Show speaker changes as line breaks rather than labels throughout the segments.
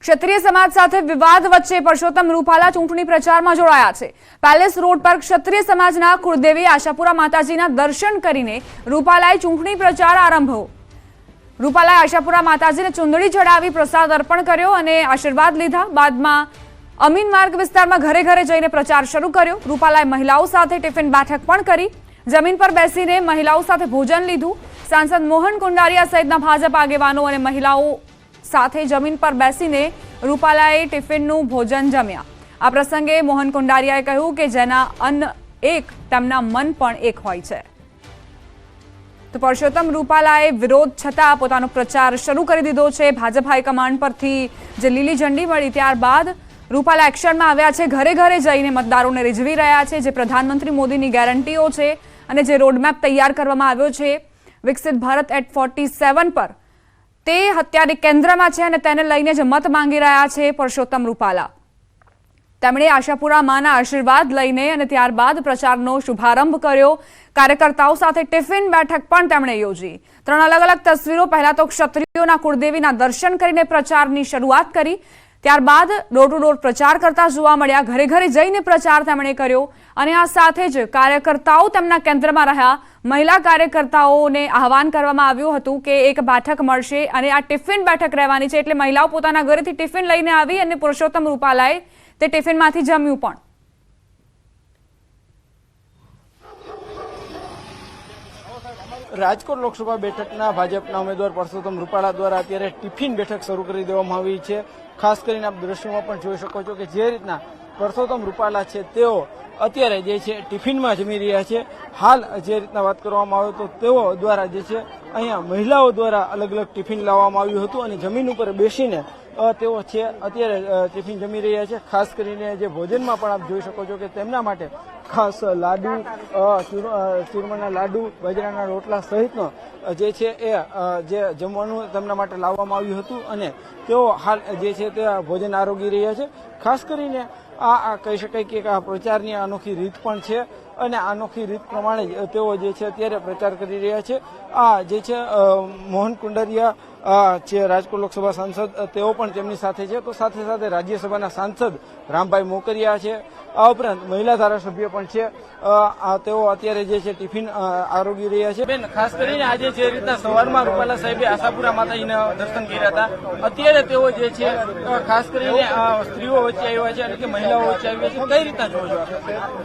ક્ષત્રિય સમાજ સાથે વિવાદ વચ્ચે પરસોત્તમ રૂપાલા ચૂંટણી પ્રચારમાં જોડાયા છે। પેલેસ રોડ પર ક્ષત્રિય સમાજના કુળદેવી આશાપુરા માતાજીના દર્શન કરીને રૂપાલાએ ચૂંટણી પ્રચાર આરંભ્યો। રૂપાલાએ આશાપુરા માતાજીને ચુંદડી ચડાવી પ્રસાદ અર્પણ કર્યો અને આશીર્વાદ લીધા। બાદમાં અમીન માર્ગ વિસ્તારમાં ઘરે ઘરે જઈને પ્રચાર શરૂ કર્યો। રૂપાલાએ મહિલાઓ સાથે ટિફિન બેઠક પણ કરી। જમીન પર બેસીને મહિલાઓ સાથે ભોજન લીધું। સાંસદ મોહન કુંડારિયા સહિતના ભાજપ આગેવાનો અને મહિલાઓ સાથે જમીન પર બેસીને રૂપાલાએ ટિફિનનું ભોજન જમ્યા। આ પ્રસંગે મોહન કુંડારિયાએ કહ્યું કે જેના અન્ન એક તેમના મન પણ એક હોય છે। તો પરસોત્તમ રૂપાલાએ વિરોધ છતાં પોતાનો પ્રચાર શરૂ કરી દીધો છે। ભાજપ હાઈકમાન્ડ પરથી જે લીલી ઝંડી મળી ત્યારબાદ રૂપાલા એક્શનમાં આવ્યા છે। ઘરે ઘરે જઈને મતદારોને રીઝવી રહ્યા છે। જે પ્રધાનમંત્રી મોદીની ગેરંટીઓ છે અને જે રોડમેપ તૈયાર કરવામાં આવ્યો છે વિકસિત ભારત એટ 47 પર, તે અત્યારે કેન્દ્રમાં છે અને તેને લઈને જ મત માંગી રહ્યા છે પરસોત્તમ રૂપાલા। તેમણે આશાપુરા માના આશીર્વાદ લઈને અને ત્યારબાદ પ્રચારનો શુભારંભ કર્યો। કાર્યકર્તાઓ સાથે ટિફિન બેઠક પણ તેમણે યોજી। 3 અલગ અલગ તસવીરો। પહેલા તો ક્ષત્રિયોના કુળદેવીના દર્શન કરીને પ્રચારની શરૂઆત કરી। ત્યારબાદ ડોર ટુ ડોર પ્રચાર કરતા જોવા મળ્યા। ઘરે ઘરે જઈને પ્રચાર તેમણે કર્યો અને આ સાથે જ કાર્યકર્તાઓ તેમના કેન્દ્રમાં રહ્યા। મહિલા કાર્યકર્તાઓને આહવાન કરવામાં આવ્યું હતું કે એક બેઠક મળશે અને આ ટિફિન બેઠક રહેવાની છે, એટલે મહિલાઓ પોતાના ઘરેથી ટિફિન લઈને આવી અને પરસોત્તમ રૂપાલાએ તે ટિફિનમાંથી જમ્યું પણ।
રાજકોટ લોકસભા બેઠકના ભાજપના ઉમેદવાર પરસોત્તમ રૂપાલા દ્વારા અત્યારે ટિફિન બેઠક શરૂ કરી દેવામાં આવી છે। ખાસ કરીને આપ દ્રશ્યોમાં પણ જોઈ શકો છો કે જે રીતના પરસોત્તમ રૂપાલા છે તેઓ અત્યારે જે છે ટિફિનમાં જમી રહ્યા છે। હાલ જે રીતના વાત કરવામાં આવે તો તેઓ દ્વારા જે છે અહીંયા મહિલાઓ દ્વારા અલગ અલગ ટિફિન લાવવામાં આવ્યું હતું અને જમીન ઉપર બેસીને તેઓ છે અત્યારે ટિફિન જમી રહ્યા છે। ખાસ કરીને જે ભોજનમાં પણ આપ જોઈ શકો છો કે તેમના માટે ખાસ લાડુ, ચૂરમાના લાડુ, બાજરાના રોટલા સહિતનો જે છે એ જે જમવાનું તેમના માટે લાવવામાં આવ્યું હતું અને તેઓ હાલ જે છે તે ભોજન આરોગી રહ્યા છે। ખાસ કરીને આ કહી શકાય કે આ પ્રચારની અનોખી રીત પણ છે અને અનોખી રીત પ્રમાણે જ તેઓ જે છે અત્યારે પ્રચાર કરી રહ્યા છે। આ જે છે મોહન કુંડારિયા છે રાજકોટ લોકસભા સાંસદ, તેઓ પણ તેમની સાથે છે। તો સાથે સાથે રાજ્યસભાના સાંસદ રામભાઈ મોકરિયા છે। આ ઉપરાંત મહિલા ધારાસભ્ય પણ છે। તેઓ અત્યારે જે છે ટિફિન આરોગી રહ્યા છે। બેન, ખાસ કરીને આજે જે રીતના સવારમાં રૂપાલા સાહેબે આશાપુરા માતાજીના દર્શન કર્યા હતા, અત્યારે તેઓ જે છે ખાસ કરીને સ્ત્રીઓ વચ્ચે આવ્યા છે અને કે મહિલાઓ વચ્ચે આવ્યા છે, કઈ રીતના જોવો છો?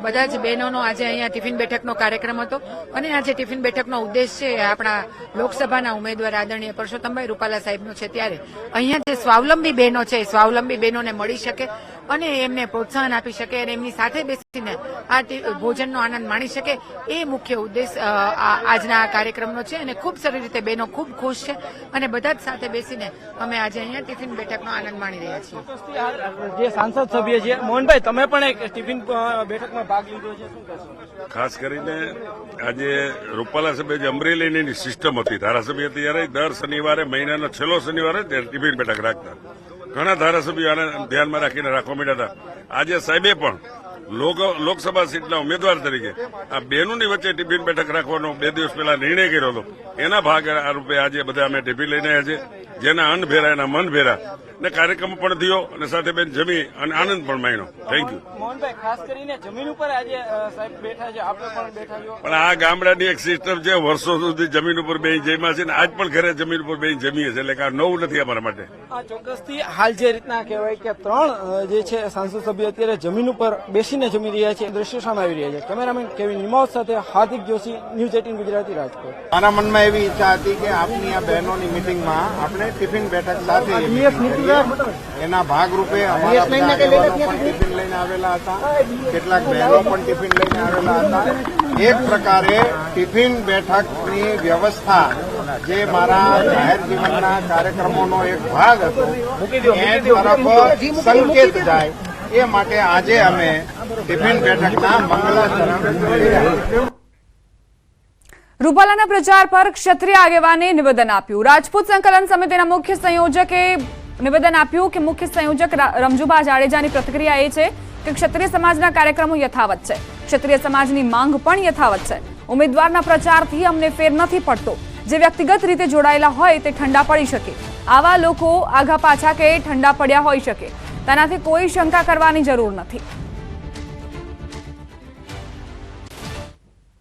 બધા જ બહેનોનો આજે અહીંયા ટિફિન બેઠકનો કાર્યક્રમ હતો અને આજે ટિફિન બેઠકનો ઉદ્દેશ છે આપણા લોકસભાના ઉમેદવાર આદરણીય પરસોત્તમભાઈ રૂપાલા સાહેબનો છે। ત્યારે અહીંયા જે સ્વાવલંબી બહેનો છે, સ્વાવલંબી બહેનોને મળી શકે અને એમને પ્રોત્સાહન આપી શકે અને એમની સાથે બેસીને આ ભોજનનો આનંદ માણી શકે, એ મુખ્ય ઉદ્દેશ આજના આ કાર્યક્રમનો છે અને ખૂબ સારી રીતે બહેનો ખૂબ ખુશ છે અને બધા જ સાથે બેસીને અમે આજે અહીંયા ટિફિન બેઠકનો આનંદ માણી રહ્યા છીએ।
જે સાંસદ સભ્ય છે મોહનભાઈ, તમે પણ એક ટિફિન બેઠકમાં ભાગ લીધો છે, શું કહેશો?
ખાસ કરીને આજે રૂપાલા સાહેબે જે અમરેલીની સિસ્ટમ હતી, ધારાસભ્ય ત્યારે દર શનિવારે, મહિનાનો છેલ્લો શનિવારે ટિફિન બેઠક રાખતા। ઘણા ધારાસભ્યો આને ધ્યાનમાં રાખીને રાખવા માંડ્યા હતા। આજે સાહેબે પણ લોકસભા સીટના ઉમેદવાર તરીકે આ બહેનોની વચ્ચે ટિફિન બેઠક રાખવાનો 2 દિવસ પહેલા નિર્ણય કર્યો હતો। એના ભાગ રૂપે આજે બધા અમે ટિફિન લઈને આવ્યા છે। જેના અન્ન ભેરા એના મન ભેરા ને કાર્યક્રમ પણ થયો અને સાથે બેન જમી અને આનંદ પણ માણ્યો। Thank you
Mohanbhai. ખાસ કરીને જમીન ઉપર આજે સાહેબ બેઠા છે, આપણે પણ બેઠા છો,
પણ આ ગામડાની એક સિસ્ટમ છે, વર્ષો સુધી જમીન ઉપર બેસી જમ્યા છે ને આજ પણ ઘરે જમીન ઉપર બેસી જમીએ છે, એટલે કે આ નવું નથી અમારા માટે।
આ ચોક્કસથી હાલ જે રીતના કહેવાય કે 3 જે છે સાંસદ સભ્ય અત્યારે જમીન ઉપર બેસીને જમી રહ્યા છે, દ્રશ્યો સામે આવી રહ્યા છે। કેમેરામેન કેવિન નિમાવત સાથે હાર્દિક જોશી, ન્યૂઝ 18 ગુજરાતી, રાજકોટ।
મારા મનમાં એવી ઈચ્છા હતી કે આપની આ બહેનોની મિટિંગમાં આપણે ટિફિન બેઠક સાથે એના ભાગરૂપે અમારા બધા આગેવાનો પણ ટિફિન લઈને આવેલા હતા, કેટલાક બહેનો પણ ટિફિન લઈને આવેલા હતા। એક પ્રકારે ટિફિન બેઠકની વ્યવસ્થા જે મારા જાહેર જીવનના કાર્યક્રમોનો એક ભાગ હતો એ તરફ સંકેત જાય એ માટે આજે અમે ટિફિન બેઠકના મંગલાચરણ
રૂપાલાના પ્રચાર પર ક્ષત્રિય આગેવાને નિવેદન આપ્યું। રાજપૂત સંકલન સમિતિના મુખ્ય સંયોજકે નિવેદન આપ્યું કે મુખ્ય સંયોજક રમજુભા જાડેજાની પ્રતિક્રિયા એ છે કે ક્ષત્રિય સમાજના કાર્યક્રમો યથાવત છે, ક્ષત્રિય સમાજની માંગ પણ યથાવત છે। ઉમેદવારના પ્રચારથી અમને ફેર નથી પડતો। જે વ્યક્તિગત રીતે જોડાયેલા હોય તે ઠંડા પડી શકે. આવા લોકો આઘા પાછા કે ઠંડા પડ્યા હોઈ શકે, તેનાથી કોઈ શંકા કરવાની જરૂર નથી.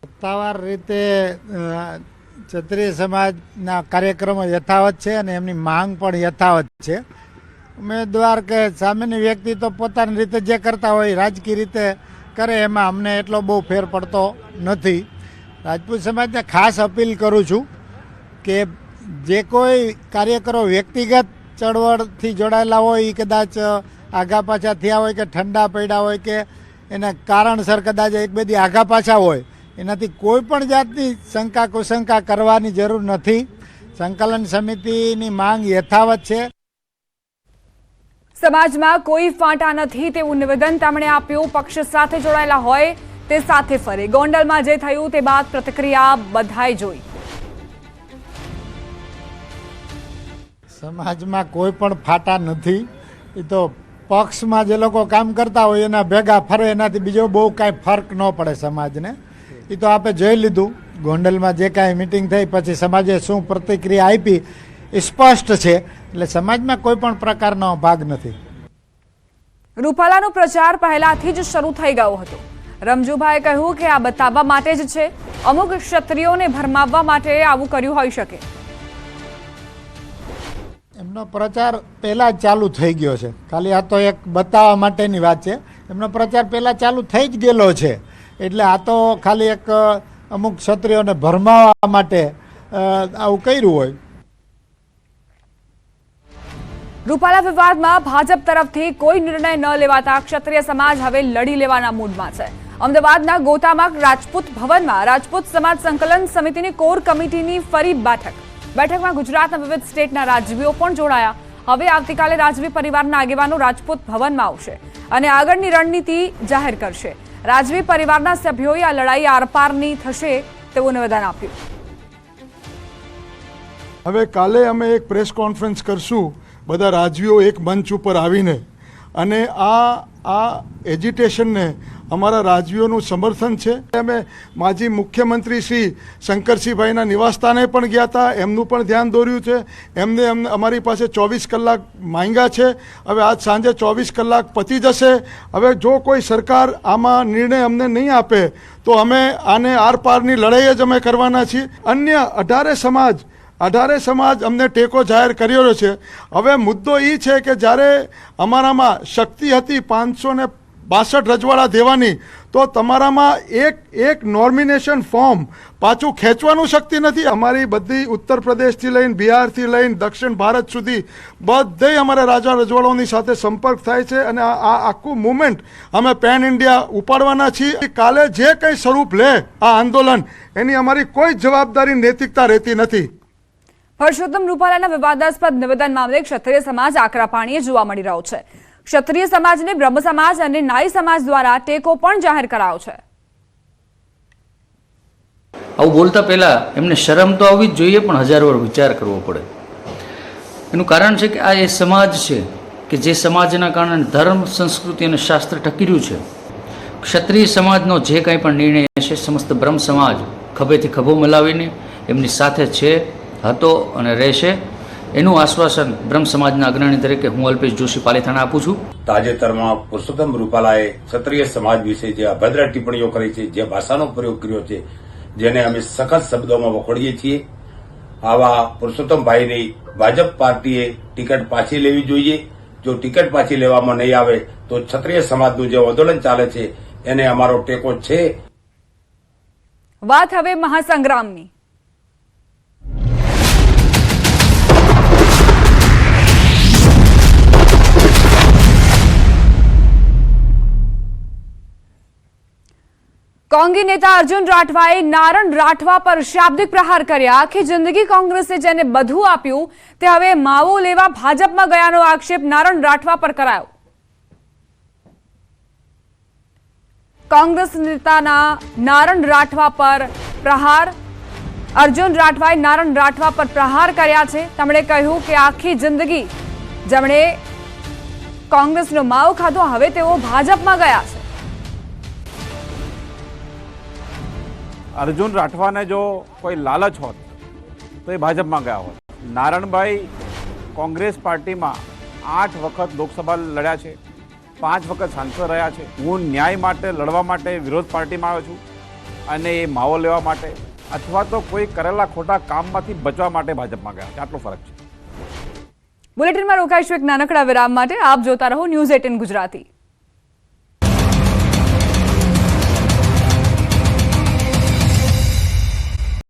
સત્તાવાર રીતે ક્ષત્રિય સમાજના કાર્યક્રમો યથાવત છે અને એમની માંગ પણ યથાવત છે. ઉમેદવાર કે સામાન્ય વ્યક્તિ તો પોતાની રીતે જે કરતા હોય રાજકીય રીતે કરે, એમાં અમને એટલો બહુ ફેર પડતો નથી. રાજપૂત સમાજને ખાસ અપીલ કરું છું કે જે કોઈ કાર્યકરો વ્યક્તિગત ચળવળથી જોડાયેલા હોય એ કદાચ આઘા પાછા થયા હોય કે ઠંડા પડ્યા હોય કે એના કારણસર કદાચ એક બેદી આઘા પાછા હોય, એનાથી કોઈ પણ જાતની શંકા કુશંકા કરવાની જરૂર નથી. સંકલન સમિતિની માંગ યથાવત છે.
સમાજમાં કોઈ ફાંટા નથી તેવું નિવેદન તેમણે આપ્યું. પક્ષ સાથે જોડાયેલા હોય તે સાથે ફરે. ગોંડલમાં જે થયું તે બાદ પ્રતિક્રિયા બધાએ જોઈ.
સમાજમાં કોઈ પણ ફાટા નથી. એ તો પક્ષમાં જે લોકો કામ કરતા હોય એના ભેગા ફરે, એનાથી બીજો બહુ કાંઈ ફરક ન પડે સમાજને. એ તો આપણે જોઈ લીધું. ગોંડલમાં જે કાંઈ મિટિંગ થઈ પછી સમાજે શું પ્રતિક્રિયા આપી એ સ્પષ્ટ છે. એટલે સમાજમાં કોઈ પણ પ્રકારનો ભાગ નથી.
રૂપાલાનો પ્રચાર પહેલાથી જ શરૂ થઈ ગયો હતો. રમજુભાઈએ કહ્યું કે આ બતાવવા માટે જ છે. અમુક ક્ષત્રિયોને ભરમાવવા માટે આવું કર્યું હોઈ શકે.
એમનો પ્રચાર પહેલાં જ ચાલુ થઈ ગયો છે. ખાલી આ તો એક બતાવવા માટેની વાત છે. એમનો પ્રચાર પહેલાં ચાલુ થઈ જ ગયેલો છે. એટલે આ તો ખાલી એક અમુક ક્ષત્રિયોને ભરમાવવા માટે આવું કર્યું હોય.
રૂપાલા વિવાદમાં ભાજપ તરફથી કોઈ નિર્ણય ન લેવાતા ક્ષત્રિય સમાજ હવે લડી લેવાના મૂડમાં છે. અમદાવાદના ગોતામાં રાજપૂત ભવનમાં રાજપૂત સમાજ સંકલન સમિતિની કોર કમિટીની ફરી બેઠકમાં ગુજરાતના વિવિધ સ્ટેટના રાજવીઓ પણ જોડાયા. હવે આવતીકાલે રાજવી પરિવારના આગેવાનો રાજપૂત ભવનમાં આવશે અને આગળની રણનીતિ જાહેર કરશે. રાજવી પરિવારના સભ્યોએ આ લડાઈ આરપારની થશે તેવું નિવેદન આપ્યું.
હવે કાલે અમે એક પ્રેસ કોન્ફરન્સ કરશું, બધા રાજવીઓ એક મંચ ઉપર આવીને, અને આ એજિટેશનને અમારા રાજવીઓનું સમર્થન છે. અમે માજી મુખ્યમંત્રી શ્રી શંકરસિંહભાઈના નિવાસસ્થાને પણ ગયા હતા, એમનું પણ ધ્યાન દોર્યું છે. એમને અમારી પાસે 24 કલાક માંગ્યા છે. હવે આજ સાંજે 24 કલાક પતી જશે. હવે જો કોઈ સરકાર આમાં નિર્ણય અમને નહીં આપે તો અમે આને આરપારની લડાઈ જ અમે કરવાના છીએ. અન્ય 18 સમાજ અમને ટેકો જાહેર કર્યો છે. હવે મુદ્દો એ છે કે જ્યારે અમારામાં શક્તિ હતી 562 રજવાડા દેવાની, તો તમારામાં એક નોમિનેશન ફોર્મ પાછું ખેંચવાનું શક્તિ નથી. અમારી બધી ઉત્તર પ્રદેશથી લઈને બિહારથી લઈને દક્ષિણ ભારત સુધી બધે અમારા રાજા રજવાડાઓની સાથે સંપર્ક થાય છે અને આ આખું મુવમેન્ટ અમે પેન ઇન્ડિયા ઉપાડવાના છીએ. કાલે જે કંઈ સ્વરૂપ લે આ આંદોલન, એની અમારી કોઈ જવાબદારી નૈતિકતા રહેતી નથી.
પરસોત્તમ રૂપાલાના વિવાદાસ્પદ નિવેદન મામલે ક્ષત્રિય સમાજ આકરા પાણીએ જોવા મળી રહ્યો છે. ક્ષત્રિય સમાજને બ્રહ્મ સમાજ અને નાઈ સમાજ દ્વારા ટેકો પણ જાહેર કરાયો છે.
આવું બોલતા પહેલા એમને શરમ તો આવવી જ જોઈએ, પણ હજાર વાર વિચાર કરવો પડે. એનું કારણ છે કે આ એ સમાજ છે કે જે સમાજના કારણે ધર્મ, સંસ્કૃતિ અને શાસ્ત્ર ટકી રહ્યું છે. ક્ષત્રિય સમાજનો જે કાંઈ પણ નિર્ણય છે, સમસ્ત બ્રહ્મ સમાજ ખભેથી ખભો મલાવીને એમની સાથે છે, હતો અને રહેશે. એનું આશ્વાસન બ્રહ્મ સમાજના અગ્રણી તરીકે હું અલ્પેશ જોશી પાલિતાણા આપું છું.
તાજેતરમાં પુરુષોત્તમ રૂપાલાએ ક્ષત્રિય સમાજ વિશે જે અભદ્ર ટિપ્પણીઓ કરી છે, જે ભાષાનો પ્રયોગ કર્યો છે, જેને અમે સખત શબ્દોમાં વખોડીએ છીએ. આવા પુરુષોત્તમભાઈની ભાજપ પાર્ટીએ ટિકિટ પાછી લેવી જોઈએ. જો ટિકિટ પાછી લેવામાં નહીં આવે તો ક્ષત્રિય સમાજનું જે આંદોલન ચાલે છે એને અમારો ટેકો છે.
વાત હવે મહાસંગ્રામની. કોંગી નેતા અર્જુન રાઠવાએ નારણ રાઠવા પર શાબ્દિક પ્રહાર કર્યા. આખી જિંદગી કોંગ્રેસે જેને બધું આપ્યું તે હવે માવો લેવા ભાજપમાં ગયાનો આક્ષેપ નારણ રાઠવા પર કરાયો. કોંગ્રેસ નેતાના નારણ રાઠવા પર પ્રહાર. અર્જુન રાઠવાએ નારણ રાઠવા પર પ્રહાર કર્યા છે. તેમણે કહ્યું કે આખી જિંદગી જેમણે કોંગ્રેસનો માવો ખાધો, હવે તેઓ ભાજપમાં ગયા છે.
અર્જુન રાઠવાને જો કોઈ લાલચ હોત તો એ ભાજપમાં ગયા હોત. નારણભાઈ કોંગ્રેસ પાર્ટીમાં 8 વખત લોકસભા લડ્યા છે, 5 વખત સાંસદ રહ્યા છે. હું ન્યાય માટે લડવા માટે વિરોધ પાર્ટીમાં આવ્યો છું અને એ માવો લેવા માટે અથવા તો કોઈ કરેલા ખોટા કામમાંથી બચવા માટે ભાજપમાં ગયા છે. આટલો ફરક છે.
બુલેટિનમાં રોકાઈશું એક નાનકડા વિરામ માટે. આપ જોતા રહો ન્યૂઝ 18 ગુજરાતી.